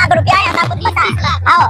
लाख रुपया है, सब कुछ पता है। आओ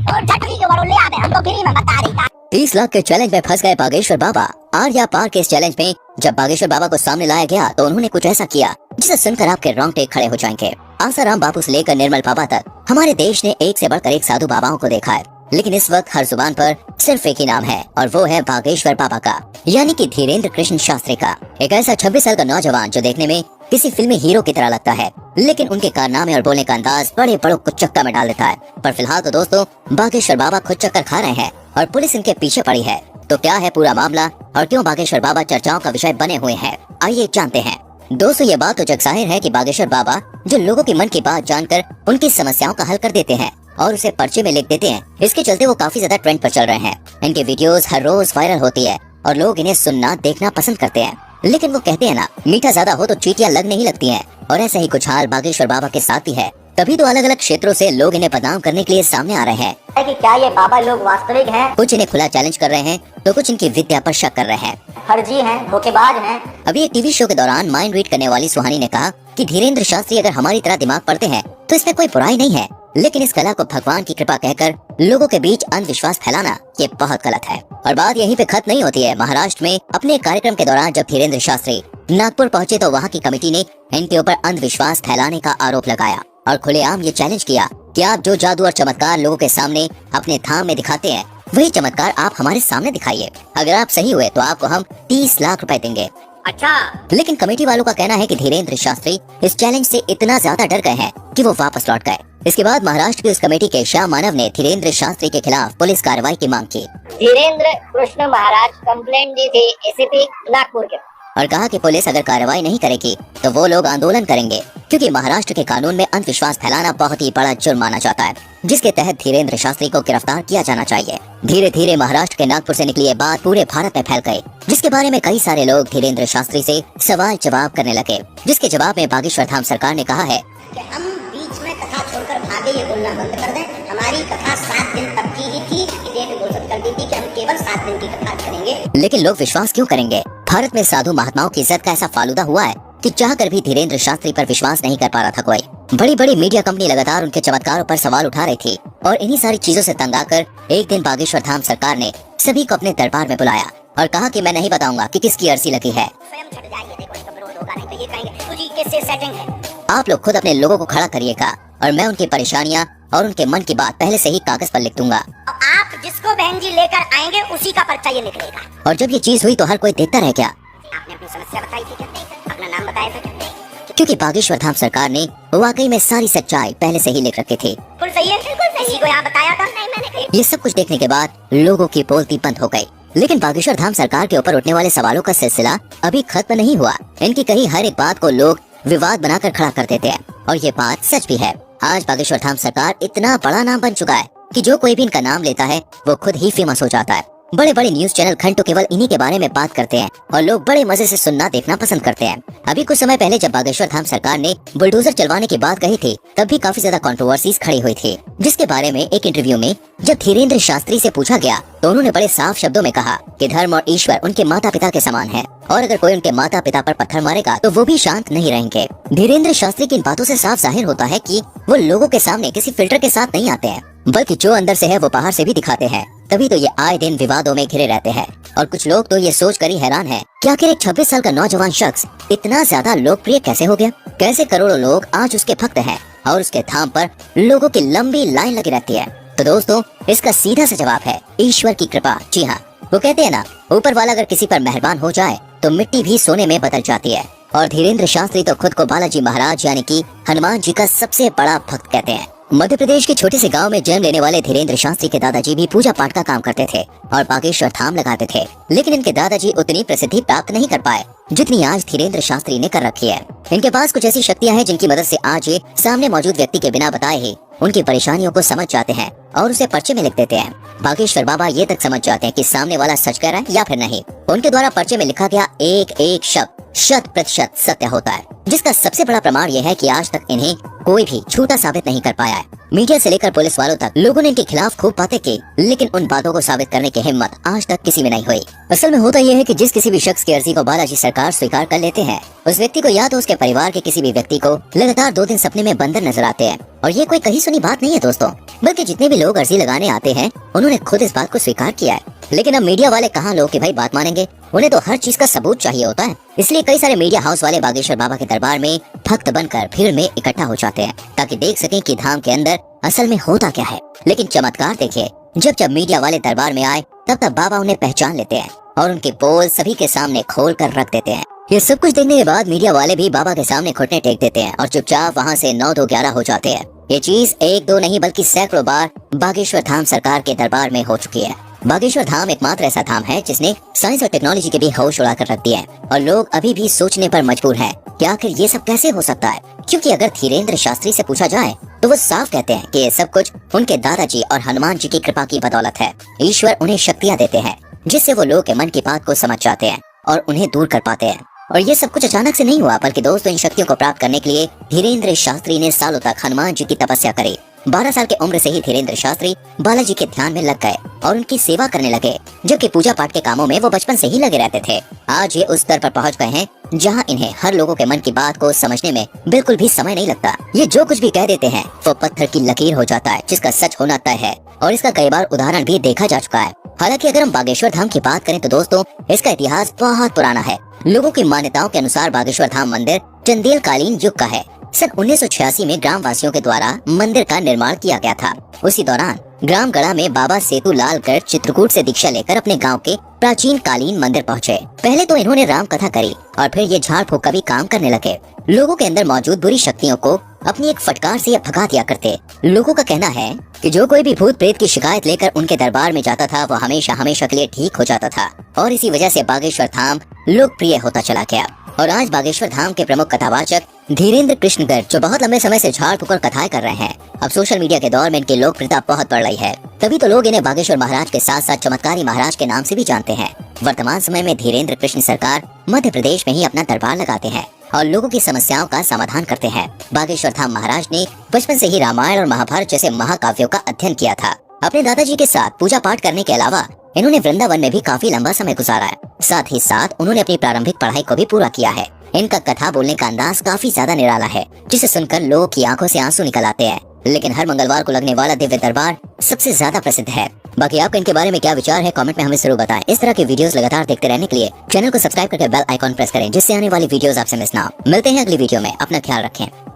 और झटकी के बारे ले आवे, हम तो फ्री में बता रही था। 30 लाख के चैलेंज में फंस गए बागेश्वर बाबा। आर्या पार के इस चैलेंज में जब बागेश्वर बाबा को सामने लाया गया तो उन्होंने कुछ ऐसा किया जिसे सुनकर आपके रोंगटे खड़े हो जाएंगे। आसाराम बापू से लेकर निर्मल बाबा तक हमारे देश ने एक से बढ़कर एक साधु बाबाओं को देखा है, लेकिन इस वक्त हर जुबान पर सिर्फ एक ही नाम है और वो है बागेश्वर बाबा का, यानी कि धीरेन्द्र कृष्ण शास्त्री का। एक ऐसा 26 साल का नौजवान जो देखने में किसी फिल्मी हीरो की तरह लगता है, लेकिन उनके कारनामे और बोलने का अंदाज बड़े बड़ों को चक्कर में डाल देता है। पर फिलहाल तो दोस्तों बागेश्वर बाबा खुद चक्कर खा रहे हैं और पुलिस इनके पीछे पड़ी है। तो क्या है पूरा मामला और क्यों बागेश्वर बाबा चर्चाओं का विषय बने हुए हैं, आइए जानते हैं। दोस्तों ये बात तो जग जाहिर है कि बागेश्वर बाबा जो लोगों की मन की बात जानकर उनकी समस्याओं का हल कर देते हैं और उसे पर्चे में लिख देते हैं, इसके चलते वो काफी ज्यादा ट्रेंड पर चल रहे हैं। इनके वीडियोस हर रोज वायरल होती है और लोग इन्हें सुनना देखना पसंद करते हैं। लेकिन वो कहते हैं ना, मीठा ज्यादा हो तो चींटियां लगने ही लगती हैं, और ऐसा ही कुछ हाल बागेश्वर बाबा के साथ भी है। तभी तो अलग अलग क्षेत्रों से लोग इन्हें बदनाम करने के लिए सामने आ रहे हैं कि क्या ये बाबा लोग वास्तविक हैं? कुछ इन्हें खुला चैलेंज कर रहे हैं तो कुछ इनकी विद्या पर शक कर रहे हैं, फर्जी हैं, धोखेबाज हैं। अभी एक टीवी शो के दौरान माइंड रीड करने वाली सुहानी ने कहा कि धीरेन्द्र शास्त्री अगर हमारी तरह दिमाग पढ़ते हैं तो इसमें कोई बुराई नहीं है, लेकिन इस कला को भगवान की कृपा कहकर लोगों के बीच अंधविश्वास फैलाना ये बहुत गलत है। और बात यहीं पे खत्म नहीं होती है। महाराष्ट्र में अपने कार्यक्रम के दौरान जब धीरेन्द्र शास्त्री नागपुर पहुंचे तो वहाँ की कमेटी ने इनके ऊपर अंधविश्वास फैलाने का आरोप लगाया और खुलेआम ये चैलेंज किया कि आप जो जादू और चमत्कार लोगों के सामने अपने धाम में दिखाते हैं वही चमत्कार आप हमारे सामने दिखाइए। अगर आप सही हुए तो आपको हम 30 लाख रुपए देंगे। अच्छा, लेकिन कमेटी वालों का कहना है कि धीरेन्द्र शास्त्री इस चैलेंज से इतना ज्यादा डर गए हैं कि वो वापस लौट गए। इसके बाद महाराष्ट्र की उस कमेटी के श्याम मानव ने धीरेन्द्र शास्त्री के खिलाफ पुलिस कार्रवाई की मांग की। धीरेन्द्र कृष्ण महाराज कंप्लेंट दी थी एसीपी नागपुर के और कहा कि पुलिस अगर कार्रवाई नहीं करेगी तो वो लोग आंदोलन करेंगे, क्योंकि महाराष्ट्र के कानून में अंधविश्वास फैलाना बहुत ही बड़ा जुर्म माना जाता है, जिसके तहत धीरेन्द्र शास्त्री को गिरफ्तार किया जाना चाहिए। धीरे धीरे महाराष्ट्र के नागपुर से निकली ये बात पूरे भारत में फैल गई, जिसके बारे में कई सारे लोग धीरेन्द्र शास्त्री से सवाल जवाब करने लगे, जिसके जवाब में बागेश्वर धाम सरकार ने कहा है कि हम बीच में कथा छोड़कर भागे, ये बोलना बंद कर दें। हमारी कथा 7 दिन तक की ही थी, डेट घोषित कर दी थी कि हम केवल 7 दिन की कथा करेंगे। लेकिन लोग विश्वास क्यों करेंगे? भारत में साधु महात्माओं की इज्जत का ऐसा फालूदा हुआ है कि चाहकर भी धीरेन्द्र शास्त्री पर विश्वास नहीं कर पा रहा था कोई। बड़ी बड़ी मीडिया कंपनी लगातार उनके चमत्कारों पर सवाल उठा रही थी और इन्हीं सारी चीजों से तंग आकर एक दिन बागेश्वर धाम सरकार ने सभी को अपने दरबार में बुलाया और कहा कि मैं नहीं बताऊंगा कि किसकी अर्जी लगी है, स्वयं छट जाइए, देखो इसका विरोध होगा नहीं तो ये कहेंगे तुझी किससे सेटिंग है। आप लोग खुद अपने लोगों को खड़ा करिएगा और मैं उनकी परेशानियां और उनके मन की बात पहले से ही कागज पर लिख दूंगा। आप जिसको बहन जी लेकर आएंगे उसी का पर्चा ये निकलेगा। और जब ये चीज हुई तो हर कोई देखता रह गया। आपने अपनी समस्या बताई थी क्या? अपना नाम बताया था क्या? क्योंकि बागेश्वर धाम सरकार ने वाकई में सारी सच्चाई पहले से ही लिख रखी थी। बिल्कुल सही है, बिल्कुल सही। को यहाँ बताया था? नहीं, मैंने कही। ये सब कुछ देखने के बाद लोगों की बोलती बंद हो गई। लेकिन बागेश्वर धाम सरकार के ऊपर उठने वाले सवालों का सिलसिला अभी खत्म नहीं हुआ। इनकी कही हर एक बात को लोग विवाद बनाकर खड़ा कर देते हैं और ये बात सच भी है। आज बागेश्वर धाम सरकार इतना बड़ा नाम बन चुका है कि जो कोई भी इनका नाम लेता है वो खुद ही फेमस हो जाता है। बड़े बड़े न्यूज चैनल घंटों केवल इन्हीं के बारे में बात करते हैं और लोग बड़े मजे से सुनना देखना पसंद करते हैं। अभी कुछ समय पहले जब बागेश्वर धाम सरकार ने बुलडोजर चलवाने की बात कही थी तब भी काफी ज्यादा कंट्रोवर्सीज खड़ी हुई थी, जिसके बारे में एक इंटरव्यू में जब धीरेन्द्र शास्त्री से पूछा गया तो उन्होंने बड़े साफ शब्दों में कहा कि धर्म और ईश्वर उनके माता पिता के समान है और अगर कोई उनके माता पिता पर पत्थर मारेगा तो वो भी शांत नहीं रहेंगे। धीरेन्द्र शास्त्री की इन बातों से साफ जाहिर होता है कि वो लोगों के सामने किसी फिल्टर के साथ नहीं आते हैं, बल्कि जो अंदर से है वो बाहर से भी दिखाते हैं। तभी तो ये आए दिन विवादों में घिरे रहते हैं और कुछ लोग तो ये सोच कर ही हैरान है कि आखिर एक 26 साल का नौजवान शख्स इतना ज्यादा लोकप्रिय कैसे हो गया, कैसे करोड़ों लोग आज उसके भक्त हैं और उसके धाम पर लोगों की लंबी लाइन लगी रहती है। तो दोस्तों इसका सीधा सा जवाब है ईश्वर की कृपा। जी हाँ, वो कहते हैं ना, ऊपर वाला अगर किसी पर मेहरबान हो जाए तो मिट्टी भी सोने में बदल जाती है। और धीरेन्द्र शास्त्री तो खुद को बालाजी महाराज यानी कि हनुमान जी का सबसे बड़ा भक्त कहते हैं। मध्य प्रदेश के छोटे से गांव में जन्म लेने वाले धीरेन्द्र शास्त्री के दादाजी भी पूजा पाठ का काम करते थे और बागेश्वर धाम लगाते थे, लेकिन इनके दादाजी उतनी प्रसिद्धि प्राप्त नहीं कर पाए जितनी आज धीरेन्द्र शास्त्री ने कर रखी है। इनके पास कुछ ऐसी शक्तियां हैं जिनकी मदद से आज ये सामने मौजूद व्यक्ति के बिना बताए ही उनकी परेशानियों को समझ जाते हैं और उसे पर्चे में लिख देते हैं। बागेश्वर बाबा ये तक समझ जाते हैं कि सामने वाला सच कह रहा है या फिर नहीं। उनके द्वारा पर्चे में लिखा गया एक एक शब्द 100% सत्य होता है, जिसका सबसे बड़ा प्रमाण यह है कि आज तक इन्हें कोई भी झूठा साबित नहीं कर पाया है। मीडिया से लेकर पुलिस वालों तक लोगों ने इनके खिलाफ खूब बातें की, लेकिन उन बातों को साबित करने की हिम्मत आज तक किसी में नहीं हुई। असल में होता यह है कि जिस किसी भी शख्स की अर्जी को बालाजी सरकार स्वीकार कर लेते हैं, उस व्यक्ति को या तो उसके परिवार के किसी भी व्यक्ति को लगातार 2 दिन सपने में बंदर नजर आते हैं। और ये कोई कही सुनी बात नहीं है दोस्तों, बल्कि जितने भी लोग अर्जी लगाने आते हैं उन्होंने खुद इस बात को स्वीकार किया है। लेकिन अब मीडिया वाले कहाँ लोग की भाई बात मानेंगे, उन्हें तो हर चीज का सबूत चाहिए होता है। इसलिए कई सारे मीडिया हाउस वाले बागेश्वर बाबा के दरबार में भक्त बनकर भीड़ में इकट्ठा हो जाते हैं, ताकि देख सकें कि धाम के अंदर असल में होता क्या है। लेकिन चमत्कार देखिए, जब मीडिया वाले दरबार में आए तब बाबा उन्हें पहचान लेते हैं और उनके पोल सभी के सामने खोल कर रख देते हैं। ये सब कुछ देखने के बाद मीडिया वाले भी बाबा के सामने घुटने टेक देते हैं और चुपचाप वहाँ से 9 2 11 हो जाते हैं। ये चीज 1 2 नहीं बल्कि सैकड़ों बार बागेश्वर धाम सरकार के दरबार में हो चुकी है। बागेश्वर धाम एकमात्र ऐसा धाम है जिसने साइंस और टेक्नोलॉजी के भी होश उड़ा कर रख दिए हैं, और लोग अभी भी सोचने पर मजबूर हैं कि आखिर ये सब कैसे हो सकता है। क्योंकि अगर धीरेन्द्र शास्त्री से पूछा जाए तो वो साफ कहते हैं कि ये सब कुछ उनके दादाजी और हनुमान जी की कृपा की बदौलत है। ईश्वर उन्हें शक्तियाँ देते हैं जिससे वो लोग के मन की बात को समझ जाते हैं और उन्हें दूर कर पाते हैं। और ये सब कुछ अचानक से नहीं हुआ, बल्कि दोस्तों इन शक्तियों को प्राप्त करने के लिए धीरेन्द्र शास्त्री ने सालों तक हनुमान जी की तपस्या करी। 12 साल की उम्र से ही धीरेन्द्र शास्त्री बालाजी के ध्यान में लग गए और उनकी सेवा करने लगे, जबकि पूजा पाठ के कामों में वो बचपन से ही लगे रहते थे। आज ये उस स्तर पर पहुंच गए हैं जहां इन्हें हर लोगों के मन की बात को समझने में बिल्कुल भी समय नहीं लगता। ये जो कुछ भी कह देते हैं वो पत्थर की लकीर हो जाता है, जिसका सच होना तय है, और इसका कई बार उदाहरण भी देखा जा चुका है। हालांकि अगर हम बागेश्वर धाम की बात करें तो दोस्तों इसका इतिहास बहुत पुराना है। लोगों की मान्यताओं के अनुसार बागेश्वर धाम मंदिर चंदेल कालीन युग का है। सन 1986 में ग्राम वासियों के द्वारा मंदिर का निर्माण किया गया था। उसी दौरान ग्राम गढ़ा में बाबा सेतु लालगढ़ चित्रकूट से दीक्षा लेकर अपने गांव के प्राचीन कालीन मंदिर पहुंचे। पहले तो इन्होंने राम कथा करी और फिर ये झाड़ फूक का भी काम करने लगे। लोगों के अंदर मौजूद बुरी शक्तियों को अपनी एक फटकार से ये भगा दिया करते। लोगों का कहना है कि जो कोई भी भूत प्रेत की शिकायत लेकर उनके दरबार में जाता था वो हमेशा हमेशा के लिए ठीक हो जाता था, और इसी वजह से बागेश्वर धाम लोकप्रिय होता चला गया। और आज बागेश्वर धाम के प्रमुख कथावाचक धीरेन्द्र कृष्ण गर्ग, जो बहुत लंबे समय से झाड़ फूक और कथाएं कर रहे हैं, अब सोशल मीडिया के दौर में इनकी लोकप्रियता बहुत बढ़ रही है। तभी तो लोग इन्हें बागेश्वर महाराज के साथ साथ चमत्कारी महाराज के नाम से भी जानते हैं। वर्तमान समय में धीरेन्द्र कृष्ण सरकार मध्य प्रदेश में ही अपना दरबार लगाते हैं और लोगों की समस्याओं का समाधान करते हैं। बागेश्वर धाम महाराज ने बचपन से ही रामायण और महाभारत जैसे महाकाव्यों का अध्ययन किया था। अपने दादाजी के साथ पूजा पाठ करने के अलावा इन्होंने वृंदावन में भी काफी लंबा समय गुजारा है। साथ ही साथ उन्होंने अपनी प्रारंभिक पढ़ाई को भी पूरा किया है। इनका कथा बोलने का अंदाज काफी ज्यादा निराला है, जिसे सुनकर लोगों की आंखों से आंसू निकल आते हैं। लेकिन हर मंगलवार को लगने वाला दिव्य दरबार सबसे ज्यादा प्रसिद्ध है। बाकी आपका इनके बारे में क्या विचार है, कमेंट में हमें जरूर बताएं। इस तरह के वीडियोस लगातार देखते रहने के लिए चैनल को सब्सक्राइब करके बेल आइकॉन प्रेस करें, जिससे आने वाली वीडियोस आपसे मिस ना हो। मिलते हैं अगली वीडियो में, अपना ख्याल रखें।